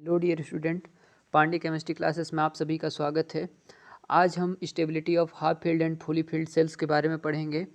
Hello dear student, Pandey chemistry classes में आप सभी का स्वागत है। आज हम stability of half filled and fully filled shells के बारे में पढ़ेंगे।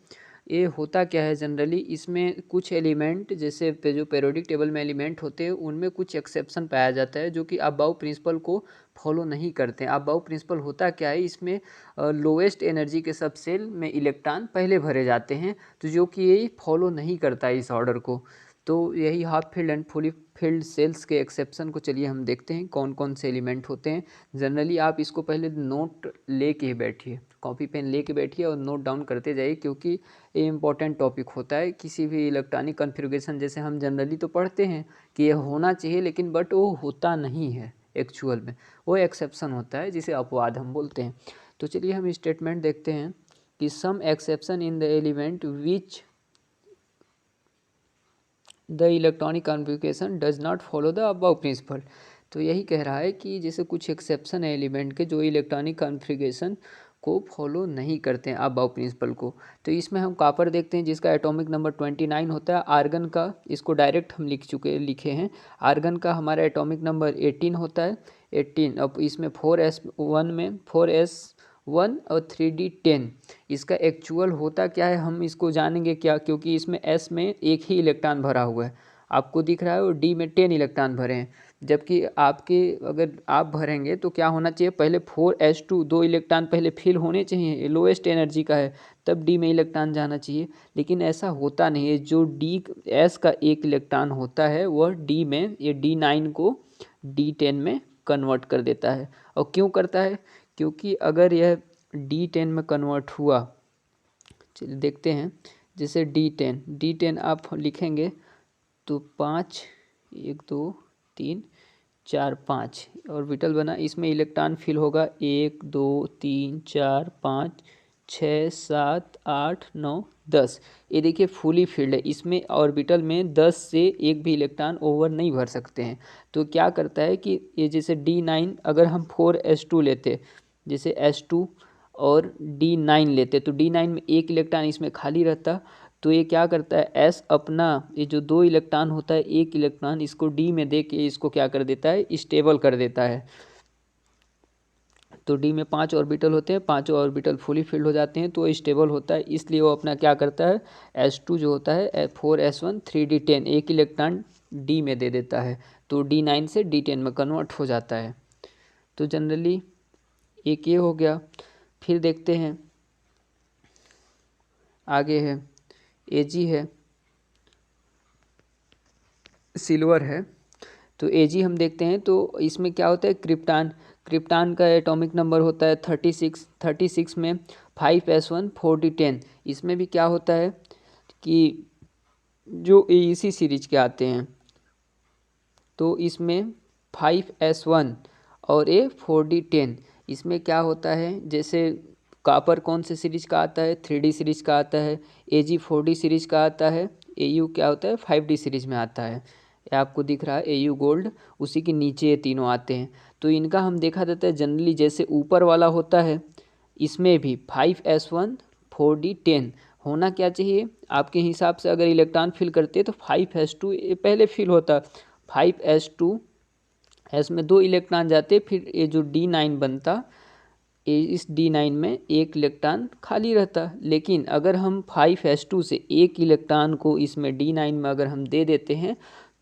ये होता क्या है जनरली, इसमें कुछ एलिमेंट जैसे जो पेरियोडिक टेबल में एलिमेंट होते हैं उनमें कुछ एक्सेप्शन पाया जाता है जो कि अबाउ प्रिंसिपल को फॉलो नहीं करते हैं। अबाउ प्रिंसिपल होता क्या है, इसमें लोएस्ट एनर्जी के सब सेल में इलेक्ट्रॉन पहले भरे जाते हैं, तो जो कि ये फॉलो नहीं करता है इस ऑर्डर को। तो यही half filled and fully filled shells के एक्सेप्शन को चलिए हम देखते हैं कौन कौन से एलिमेंट होते हैं। जनरली आप इसको पहले नोट ले के ही बैठिए, कॉपी पेन ले के बैठिए और नोट डाउन करते जाइए, क्योंकि ये इंपॉर्टेंट टॉपिक होता है किसी भी इलेक्ट्रॉनिक कॉन्फ़िगरेशन। जैसे हम जनरली तो पढ़ते हैं कि ये होना चाहिए, लेकिन बट वो होता नहीं है एक्चुअल में, वो एक्सेप्शन होता है जिसे अपवाद हम बोलते हैं। तो चलिए हम स्टेटमेंट देखते हैं कि some exception in the element which the electronic configuration does not follow the above principle. तो यही कह रहा है कि जैसे कुछ एक्सेप्शन है एलिमेंट के जो इलेक्ट्रॉनिक कॉन्फ़िगरेशन को फॉलो नहीं करते हैं अबव प्रिंसिपल को। तो इसमें हम कॉपर देखते हैं जिसका एटॉमिक नंबर 29 होता है। आर्गन का इसको डायरेक्ट हम लिखे हैं। आर्गन का हमारा एटॉमिक नंबर 18 होता है, 18। अब इसमें 4s1 में 4s1 और 3d10। इसका एक्चुअल होता क्या है हम इसको जानेंगे क्या, क्योंकि इसमें s में एक ही इलेक्ट्रॉन भरा हुआ है, आपको दिख रहा है, और d में 10 इलेक्ट्रॉन भरे हैं। जबकि आपके अगर आप भरेंगे तो क्या होना चाहिए, पहले 4s2 दो इलेक्ट्रॉन पहले फिल होने चाहिए, लोएस्ट एनर्जी का है, तब d में इलेक्ट्रॉन जाना चाहिए। लेकिन ऐसा होता नहीं है, जो s का एक इलेक्ट्रॉन होता है वह d में, ये d9 को d10 में कन्वर्ट कर देता है। और क्यों करता है, क्योंकि अगर यह d10 में कन्वर्ट हुआ, चलिए देखते हैं। जैसे d10 आप लिखेंगे तो 5 1 2 3 4 5 ऑर्बिटल बना, इसमें इलेक्ट्रॉन फिल होगा 1 2 3 4 5 6 7 8 9 10। ये देखिए फुली फील्ड है, इसमें ऑर्बिटल में 10 से एक भी इलेक्ट्रॉन ओवर नहीं भर सकते हैं। तो क्या करता है कि ये जैसे d9 अगर हम 4s2 लेते, जैसे s2 और d9 लेते, तो d9 में एक इलेक्ट्रॉन इसमें खाली रहता, तो ये क्या करता है, s अपना ये जो दो इलेक्ट्रॉन होता है, एक इलेक्ट्रॉन इसको d में दे के इसको क्या कर देता है, स्टेबल कर देता है। तो d में 5 ऑर्बिटल होते हैं, पांचों ऑर्बिटल फुली फिल्ड हो जाते हैं, तो वो स्टेबल होता है। इसलिए वो अपना क्या करता है, s2 जो होता है 4s1 3d10 एक इलेक्ट्रॉन d में दे देता है, तो d9 से d10 में कन्वर्ट हो जाता है। तो जनरली एक ये हो गया। फिर देखते हैं आगे है Ag है, सिल्वर है। तो Ag हम देखते हैं तो इसमें क्या होता है, क्रिप्टान का एटॉमिक नंबर होता है 36 में 5s1 4d10। इसमें भी क्या होता है कि जो AEC सीरीज के आते हैं, तो इसमें 5s1 और ये 4d10, इसमें क्या होता है, जैसे कॉपर कौन से सीरीज का आता है, 3D सीरीज का आता है, Ag 4D सीरीज का आता है, Au क्या होता है 5D सीरीज में आता है। ये आपको दिख रहा है Au गोल्ड, उसी के नीचे ये तीनों आते हैं। तो इनका हम देखा जाता है जनरली जैसे ऊपर वाला होता है, इसमें भी 5s1 4d10 होना क्या चाहिए आपके हिसाब से। अगर इलेक्ट्रॉन फिल करते तो 5s2 ये पहले फिल होता, 5s2 एस में दो इलेक्ट्रॉन जाते, फिर ये जो d9 बनता, इस d9 में एक इलेक्ट्रॉन खाली रहता। लेकिन अगर हम 5s2 से एक इलेक्ट्रॉन को इसमें d9 में अगर हम दे देते हैं,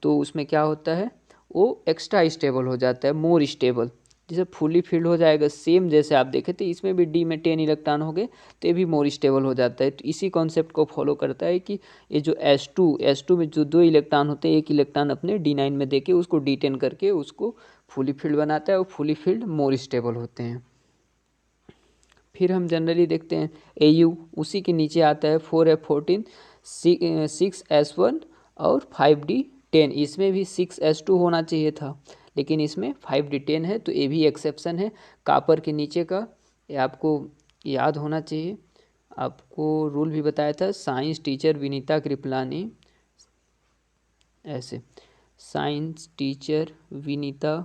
तो उसमें क्या होता है, वो एक्स्ट्रा स्टेबल हो जाता है, मोर स्टेबल, जैसे फुली फिल्ड हो जाएगा। सेम जैसे आप देखे थे इसमें भी d में 10 इलेक्ट्रॉन हो गए, तो ये भी मोर स्टेबल हो जाता है। तो इसी कॉन्सेप्ट को फॉलो करता है कि ये जो s2 में जो दो इलेक्ट्रॉन होते हैं, एक इलेक्ट्रॉन अपने d9 में देके उसको d10 करके उसको फुली फिल्ड बनाता है, और फुली फिल्ड मोर स्टेबल होते हैं। फिर हम जनरली देखते हैं Au, उसी के नीचे आता है 4f14 6s1 और 5d10। इसमें भी 6s2 होना चाहिए था, लेकिन इसमें 5d10 है, तो ये भी एक्सेप्शन है कॉपर के नीचे का। ये आपको याद होना चाहिए, आपको रूल भी बताया था, साइंस टीचर विनीता कृपलानी, ऐसे साइंस टीचर विनीता,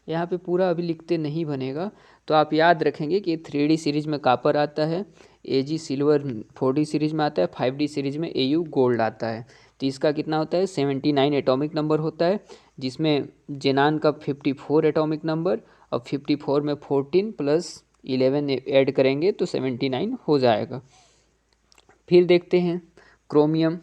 यहाँ पे पूरा अभी लिखते नहीं बनेगा, तो आप याद रखेंगे कि 3D सीरीज में कॉपर आता है, Ag सिल्वर 4D सीरीज में आता है, 5D सीरीज में Au गोल्ड आता है। तो इसका कितना होता है 79 एटॉमिक नंबर होता है, जिसमें जेनान का 54 एटॉमिक नंबर, अब 54 में 14 प्लस 11 ऐड करेंगे तो 79 हो जाएगा। फिर देखते हैं क्रोमियम,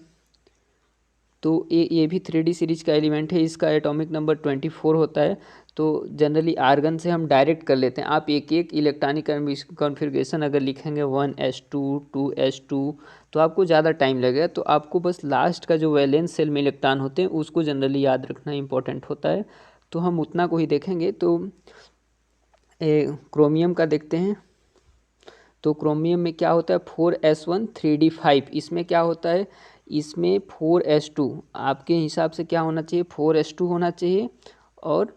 तो ये भी 3D सीरीज का एलिमेंट है, इसका एटॉमिक नंबर 24 होता है। तो जनरली आर्गन से हम डायरेक्ट कर लेते हैं, आप एक एक इलेक्ट्रॉनिक कॉन्फ़िगरेशन अगर लिखेंगे 1s2 2s2 तो आपको ज़्यादा टाइम लगेगा। तो आपको बस लास्ट का जो वैलेंस शेल में इलेक्ट्रॉन होते हैं उसको जनरली याद रखना इंपॉर्टेंट होता है, तो हम उतना को ही देखेंगे। तो क्रोमियम का देखते हैं, तो क्रोमियम में क्या होता है 4s1 3d5, इसमें क्या होता है, इसमें 4s2 आपके हिसाब से क्या होना चाहिए 4s2 होना चाहिए, और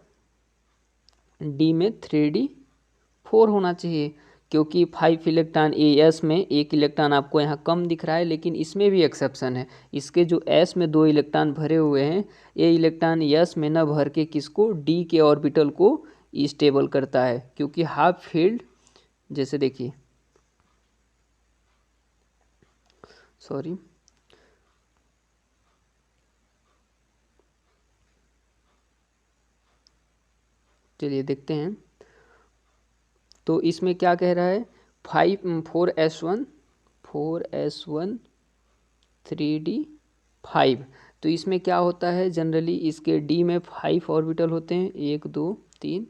डी में 3d4 होना चाहिए, क्योंकि 5 इलेक्ट्रॉन एस में एक इलेक्ट्रॉन आपको यहाँ कम दिख रहा है, लेकिन इसमें भी एक्सेप्शन है। इसके जो एस में 2 इलेक्ट्रॉन भरे हुए हैं, ये इलेक्ट्रॉन एस में न भर के किसको डी के ऑर्बिटल को स्टेबल करता है, क्योंकि हाफ फील्ड, जैसे देखिए सॉरी चलिए देखते हैं। तो इसमें क्या कह रहा है 4s1 3d5, तो इसमें क्या होता है जनरली इसके डी में 5 ऑर्बिटल होते हैं, 1 2 3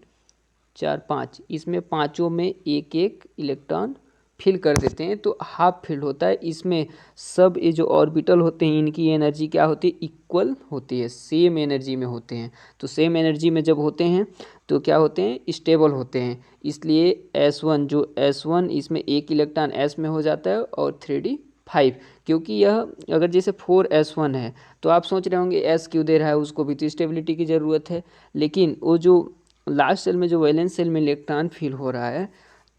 4 5, इसमें पाँचों में एक एक इलेक्ट्रॉन फिल कर देते हैं, तो हाफ फील्ड होता है। इसमें सब ये जो ऑर्बिटल होते हैं इनकी एनर्जी क्या होती है इक्वल होती है, सेम एनर्जी में होते हैं। तो सेम एनर्जी में जब होते हैं तो क्या होते हैं स्टेबल होते हैं, इसलिए S1 इसमें एक इलेक्ट्रॉन S में हो जाता है और 3d5, क्योंकि यह अगर जैसे 4s1 है तो आप सोच रहे होंगे S क्यों दे रहा है, उसको भी तो स्टेबिलिटी की ज़रूरत है। लेकिन वो जो लास्ट सेल में जो वैलेंस सेल में इलेक्ट्रॉन फिल हो रहा है,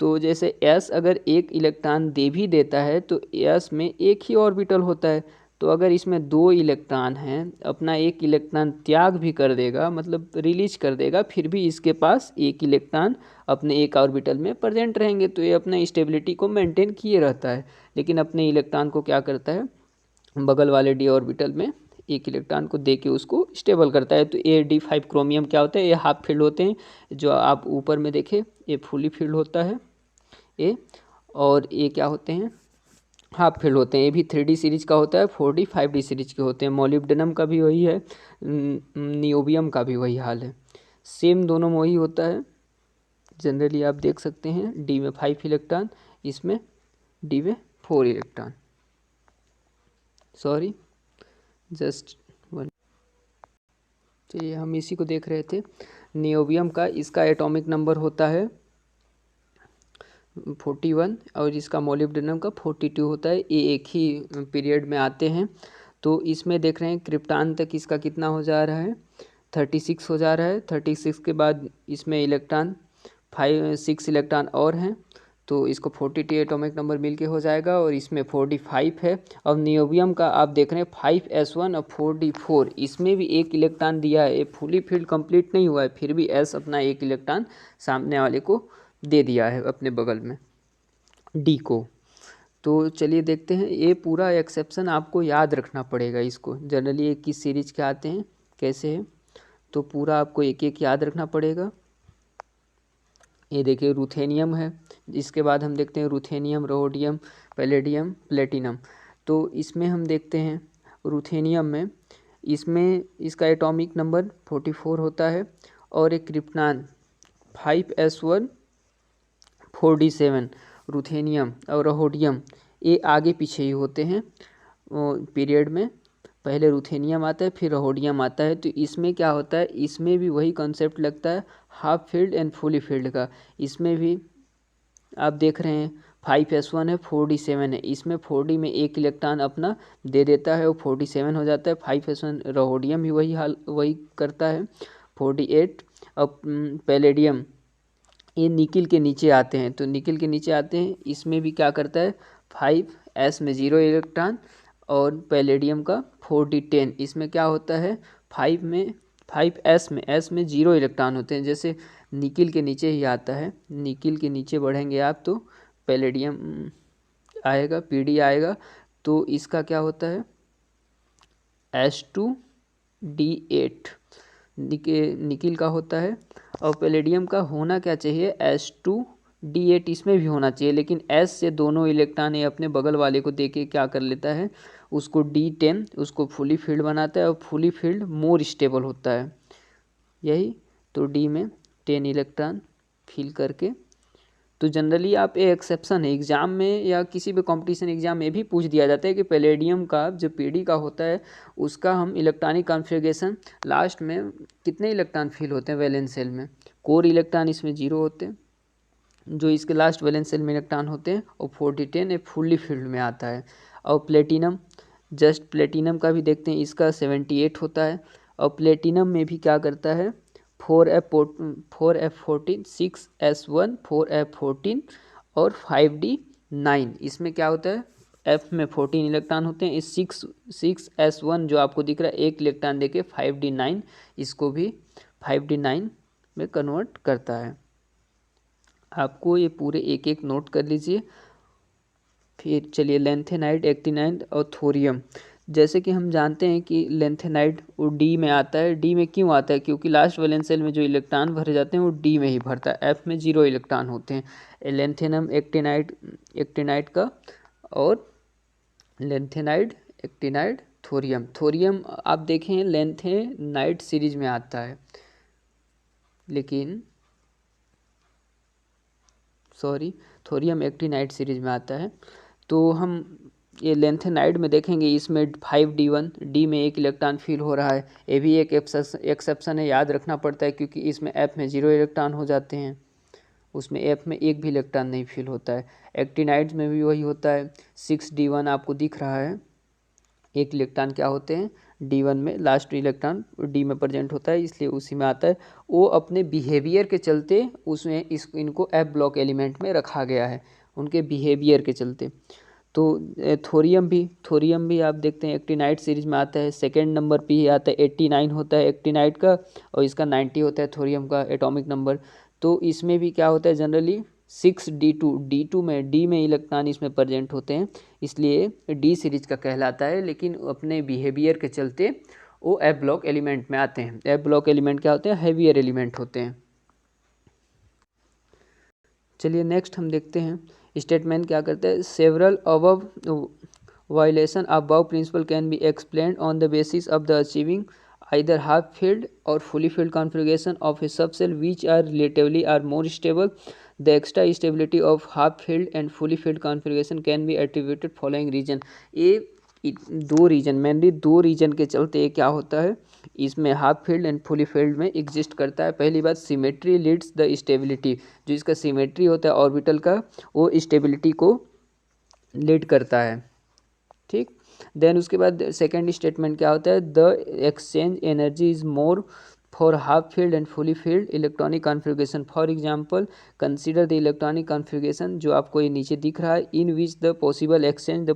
तो जैसे S अगर एक इलेक्ट्रॉन दे भी देता है तो S में एक ही ऑर्बिटल होता है, तो अगर इसमें 2 इलेक्ट्रॉन हैं, अपना एक इलेक्ट्रॉन त्याग भी कर देगा, मतलब रिलीज कर देगा, फिर भी इसके पास एक इलेक्ट्रॉन अपने एक ऑर्बिटल में प्रेजेंट रहेंगे, तो ये अपना स्टेबिलिटी को मेंटेन किए रहता है। लेकिन अपने इलेक्ट्रॉन को क्या करता है बगल वाले डी ऑर्बिटल में एक इलेक्ट्रॉन को दे के उसको स्टेबल करता है। तो AD5 क्रोमियम क्या होता है, ये हाफ फील्ड होते हैं, जो आप ऊपर में देखें ये फुली फील्ड होता है ये, और ये क्या होते हैं हाफ फील्ड होते हैं। ये भी 3D सीरीज का होता है, 4D 5D सीरीज के होते हैं। मोलिब्डेनम का भी वही है, नियोबियम का भी वही हाल है, सेम दोनों में वही होता है। जनरली आप देख सकते हैं डी में 5 इलेक्ट्रॉन, इसमें डी में 4 इलेक्ट्रॉन, सॉरी जस्ट वन। चलिए हम इसी को देख रहे थे नियोबियम का, इसका एटॉमिक नंबर होता है 41 और इसका मोलिब्डेनम का 42 होता है, ये एक ही पीरियड में आते हैं। तो इसमें देख रहे हैं क्रिप्टान तक इसका कितना हो जा रहा है 36 हो जा रहा है, 36 के बाद इसमें इलेक्ट्रॉन 6 इलेक्ट्रॉन और हैं, तो इसको 42 एटॉमिक नंबर मिलके हो जाएगा, और इसमें 45 है। अब नियोबियम का आप देख रहे हैं 5s1 और 4d4, इसमें भी एक इलेक्ट्रॉन दिया है, ये फुली फील्ड कंप्लीट नहीं हुआ है, फिर भी S अपना एक इलेक्ट्रॉन सामने वाले को दे दिया है अपने बगल में डी को। तो चलिए देखते हैं, ये पूरा एक्सेप्शन आपको याद रखना पड़ेगा, इसको जनरली ये किस सीरीज के आते हैं कैसे है, तो पूरा आपको एक एक याद रखना पड़ेगा। ये देखिए रूथेनियम है, इसके बाद हम देखते हैं रूथेनियम, रोडियम, पैलेडियम, प्लेटिनम। तो इसमें हम देखते हैं रूथेनियम में, इसमें इसका एटॉमिक नंबर 44 होता है, और एक क्रिप्टॉन 5s1 4d7, रूथेनियम और रोडियम ये आगे पीछे ही होते हैं पीरियड में, पहले रूथेनियम आता है फिर रोडियम आता है। तो इसमें क्या होता है, इसमें भी वही कॉन्सेप्ट लगता है half filled and fully field का। इसमें भी आप देख रहे हैं 5s1 है 4d7 है, इसमें 4d में एक इलेक्ट्रॉन अपना दे देता है, वो 47 हो जाता है। 5s1 रोडियम भी वही हाल वही करता है 48। अब पैलेडियम ये निकिल के नीचे आते हैं, तो निकिल के नीचे आते हैं, इसमें भी क्या करता है 5s में 0 इलेक्ट्रॉन, और पैलेडियम का 4d10, इसमें क्या होता है 5s में 0 इलेक्ट्रॉन होते हैं, जैसे निकिल के नीचे ही आता है, निकिल के नीचे बढ़ेंगे आप तो पैलेडियम आएगा, Pd आएगा, तो इसका क्या होता है H2D8 निकिल का होता है। और पैलेडियम का होना क्या चाहिए, H2D8 इसमें भी होना चाहिए, लेकिन S से दोनों इलेक्ट्रॉन ये अपने बगल वाले को देके क्या कर लेता है, उसको D10 उसको फुली फील्ड बनाता है, और फुली फील्ड मोर स्टेबल होता है यही। तो D में 10 इलेक्ट्रॉन फिल करके। तो जनरली आप ये एक्सेप्शन है एग्ज़ाम में या किसी भी कंपटीशन एग्जाम में भी पूछ दिया जाता है कि पैलेडियम का जो पीडी का होता है उसका हम इलेक्ट्रॉनिक कॉन्फ़िगरेशन लास्ट में कितने इलेक्ट्रॉन फिल होते हैं वैलेंस सेल में। कोर इलेक्ट्रॉन इसमें 0 होते हैं, जो इसके लास्ट वैलेंस सेल में इलेक्ट्रॉन होते हैं, और 4010 एक फुल्ली फील्ड में आता है। और प्लेटिनम, जस्ट प्लेटिनम का भी देखते हैं, इसका 78 होता है। और प्लेटिनम में भी क्या करता है, 4F14 6S1 4F14 और 5D9। इसमें क्या होता है, F में 14 इलेक्ट्रॉन होते हैं, इस 6S1 जो आपको दिख रहा है एक इलेक्ट्रॉन देके 5D9 इसको भी 5D9 में कन्वर्ट करता है। आपको ये पूरे एक एक नोट कर लीजिए। फिर चलिए लेंथेनाइड, एक्टिनाइड और थोरियम। जैसे कि हम जानते हैं कि लेंथेनाइड वो डी में आता है। डी में क्यों आता है, क्योंकि लास्ट वैलेंस सेल में जो इलेक्ट्रॉन भरे जाते हैं वो डी में ही भरता है, एफ में 0 इलेक्ट्रॉन होते हैं। लेंथेनम एक्टिनाइड का, और लेंथेनाइड, एक्टिनाइड, थोरियम। थोरियम आप देखें लेंथेनाइड सीरीज में आता है, लेकिन थोरियम एक्टिनाइड सीरीज में आता है। तो हम ये लेंथेनाइड में देखेंगे, इसमें 5D1 डी में एक इलेक्ट्रॉन फिल हो रहा है। ये भी एक एक्सेप्शन है, याद रखना पड़ता है, क्योंकि इसमें एफ में 0 इलेक्ट्रॉन हो जाते हैं, उसमें एफ में एक भी इलेक्ट्रॉन नहीं फिल होता है। एक्टिनाइड्स में भी वही होता है। 6D1 आपको दिख रहा है, एक इलेक्ट्रॉन क्या होते हैं D1 में, लास्ट इलेक्ट्रॉन डी में प्रेजेंट होता है, इसलिए उसी में आता है। वो अपने बिहेवियर के चलते उसमें इनको एफ ब्लॉक एलिमेंट में रखा गया है, उनके बिहेवियर के चलते। तो थोरियम भी आप देखते हैं एक्टिनाइड सीरीज में आता है, सेकेंड नंबर पे ही आता है। 89 होता है एक्टिनाइड का, और इसका 90 होता है थोरियम का एटॉमिक नंबर। तो इसमें भी क्या होता है, जनरली 6D2 में डी में इलेक्ट्रॉन इसमें प्रेजेंट होते हैं, इसलिए डी सीरीज का कहलाता है। लेकिन अपने बिहेवियर के चलते वो एफ ब्लॉक एलिमेंट में आते हैं। एफ ब्लॉक एलिमेंट क्या होते हैं, हैवियर एलिमेंट होते हैं। चलिए नेक्स्ट हम देखते हैं स्टेटमेंट क्या करते हैं। Several above violation above principle can be explained on the basis of the achieving either half filled or fully filled configuration of a subcell which are relatively are more stable. The extra stability of half filled and fully filled configuration can be attributed following reason. ये दो reason, mainly दो reason के चलते ये क्या होता है, इसमें half filled and fully field में एग्जिस्ट करता है। पहली बात, सिमेट्री लीड्स द स्टेबिलिटी, जो इसका सिमेट्री होता है ऑर्बिटल का, वो स्टेबिलिटी को लीड करता है, ठीक। देन उसके बाद सेकेंड स्टेटमेंट क्या होता है, the exchange energy is more for half filled and fully filled electronic configuration. For example consider the electronic configuration जो आपको ये नीचे दिख रहा है, in which the possible exchange the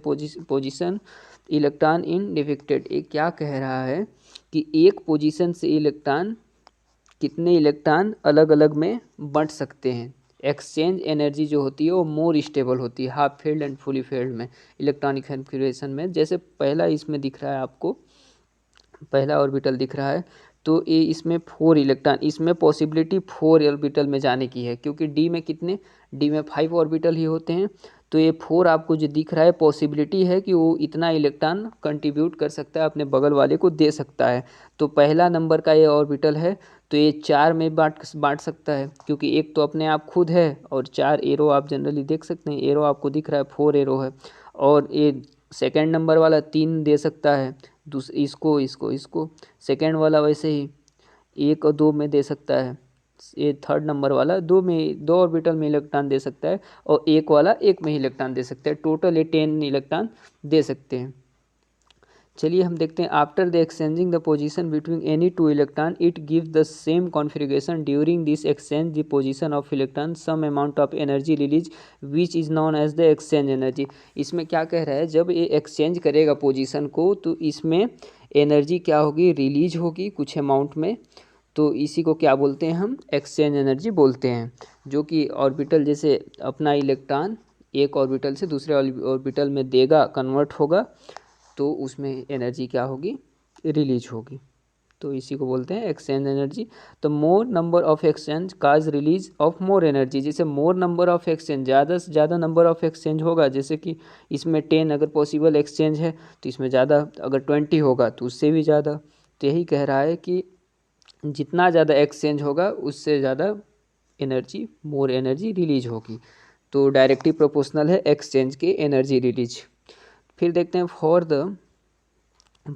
position electron in defected. ये क्या कह रहा है कि एक पोजीशन से इलेक्ट्रॉन कितने इलेक्ट्रॉन अलग अलग में बंट सकते हैं। एक्सचेंज एनर्जी जो होती है वो मोर स्टेबल होती है half filled and fully field में इलेक्ट्रॉनिक कॉन्फ़िगरेशन में। जैसे पहला इसमें दिख रहा है आपको, पहला ऑर्बिटल दिख रहा है, तो ये इसमें 4 इलेक्ट्रॉन, इसमें पॉसिबिलिटी 4 ऑर्बिटल में जाने की है, क्योंकि डी में कितने, डी में 5 ऑर्बिटल ही होते हैं। तो ये 4 आपको जो दिख रहा है पॉसिबिलिटी है कि वो इतना इलेक्ट्रॉन कंट्रीब्यूट कर सकता है, अपने बगल वाले को दे सकता है। तो पहला नंबर का ये ऑर्बिटल है, तो ये 4 में बांट सकता है, क्योंकि एक तो अपने आप खुद है, और 4 एरो आप जनरली देख सकते हैं, एरो आपको दिख रहा है 4 एरो है। और ये सेकेंड नंबर वाला 3 दे सकता है, इसको सेकेंड वाला वैसे ही 1 और 2 में दे सकता है। ये थर्ड नंबर वाला 2 ऑर्बिटल में इलेक्ट्रॉन दे सकता है, और एक वाला 1 में ही इलेक्ट्रॉन दे सकता है। टोटल ये 10 इलेक्ट्रॉन दे सकते हैं। चलिए हम देखते हैं, after the exchanging the position between any two electron it give the same configuration. During this exchange the position of electron some amount of energy release which is known as the exchange energy. इसमें क्या कह रहा है, जब ये exchange करेगा position को, तो इसमें एनर्जी क्या होगी, रिलीज होगी कुछ अमाउंट में। तो इसी को क्या बोलते हैं हम, एक्सचेंज एनर्जी बोलते हैं। जो कि ऑर्बिटल जैसे अपना इलेक्ट्रॉन एक ऑर्बिटल से दूसरे ऑर्बिटल में देगा, कन्वर्ट होगा, तो उसमें एनर्जी क्या होगी, रिलीज होगी। तो इसी को बोलते हैं एक्सचेंज एनर्जी। तो मोर number of exchange cause release of more energy. जैसे मोर नंबर ऑफ एक्सचेंज, ज़्यादा से ज़्यादा नंबर ऑफ एक्सचेंज होगा, जैसे कि इसमें 10 अगर पॉसिबल एक्सचेंज है तो इसमें ज़्यादा, अगर 20 होगा तो उससे भी ज़्यादा। तो यही कह रहा है कि जितना ज़्यादा एक्सचेंज होगा उससे ज़्यादा एनर्जी, मोर एनर्जी रिलीज होगी। तो डायरेक्टली प्रोपोर्शनल है एक्सचेंज के एनर्जी रिलीज। फिर देखते हैं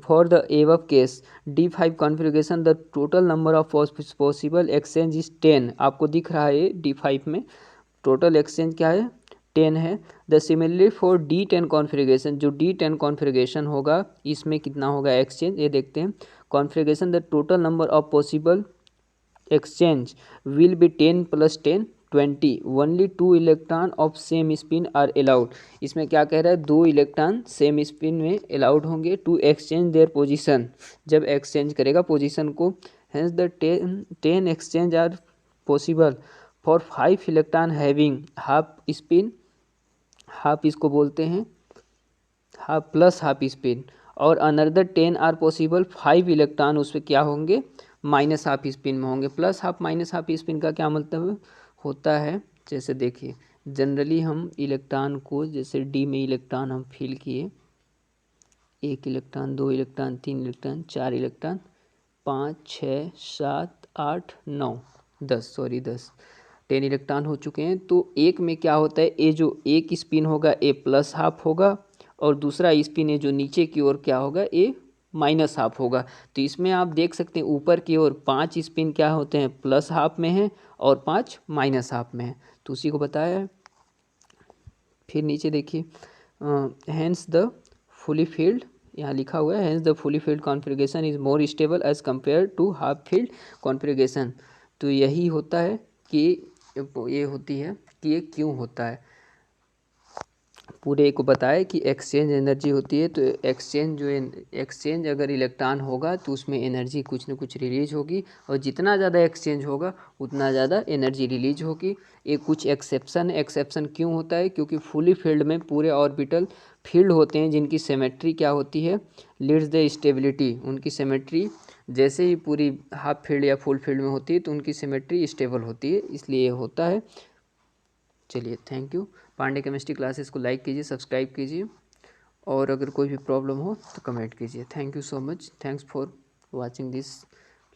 for the above case D5 configuration the total number of possible exchange is 10। आपको दिख रहा है D5 में टोटल एक्सचेंज क्या है, 10 है। The similarly for D10 configuration, जो D10 कॉन्फ़िगरेशन होगा इसमें कितना होगा एक्सचेंज, ये देखते हैं। Configuration the total number of possible exchange will be 10 plus 10 20 only 2 electron of same spin are allowed. इसमें क्या कह रहा है, 2 इलेक्ट्रॉन सेम स्पिन में अलाउड होंगे टू एक्सचेंज देयर पोजीशन, जब एक्सचेंज करेगा पोजीशन को। Hence the 10 exchange are possible for 5 electron having half spin, half इसको बोलते हैं हाफ प्लस हाफ स्पिन, और अनदर 10 आर पॉसिबल 5 इलेक्ट्रॉन उसमें क्या होंगे, माइनस हाफ स्पिन में होंगे। Plus half minus half spin का क्या मतलब होता है, जैसे देखिए जनरली हम इलेक्ट्रॉन को, जैसे डी में इलेक्ट्रॉन हम फिल किए, 1 electron 2 electron 3 electron 4 electron 5 6 7 8 9 10, sorry 10 electron हो चुके हैं। तो एक में क्या होता है, ए जो एक स्पिन होगा ए प्लस हाफ होगा, और दूसरा स्पिन है जो नीचे की ओर क्या होगा, ए माइनस हाफ होगा। तो इसमें आप देख सकते हैं ऊपर की ओर 5 स्पिन क्या होते हैं, प्लस हाफ में हैं और 5 माइनस हाफ में हैं। तो उसी को बताया है। फिर नीचे देखिए, हैंस द फुली फील्ड, यहाँ लिखा हुआ है hence the fully filled configuration is more stable as compare to half filled configuration. तो यही होता है कि ये होती है कि ये क्यों होता है, पूरे को बताया कि एक्सचेंज एनर्जी होती है। तो एक्सचेंज जो एक्सचेंज अगर इलेक्ट्रॉन होगा तो उसमें एनर्जी कुछ ना कुछ रिलीज होगी, और जितना ज़्यादा एक्सचेंज होगा उतना ज़्यादा एनर्जी रिलीज होगी। ये कुछ एक्सेप्शन क्यों होता है, क्योंकि फुली फील्ड में पूरे ऑर्बिटल फील्ड होते हैं जिनकी सिमेट्री क्या होती है, लीड्स द स्टेबिलिटी। उनकी सिमेट्री जैसे ही पूरी हाफ फील्ड या फुल फील्ड में होती है तो उनकी सिमेट्री स्टेबल होती है, इसलिए ये होता है। चलिए thank you. Pandey chemistry classes को लाइक कीजिए, सब्सक्राइब कीजिए, और अगर कोई भी प्रॉब्लम हो तो कमेंट कीजिए। Thank you so much, thanks for watching this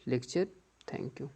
lecture, thank you.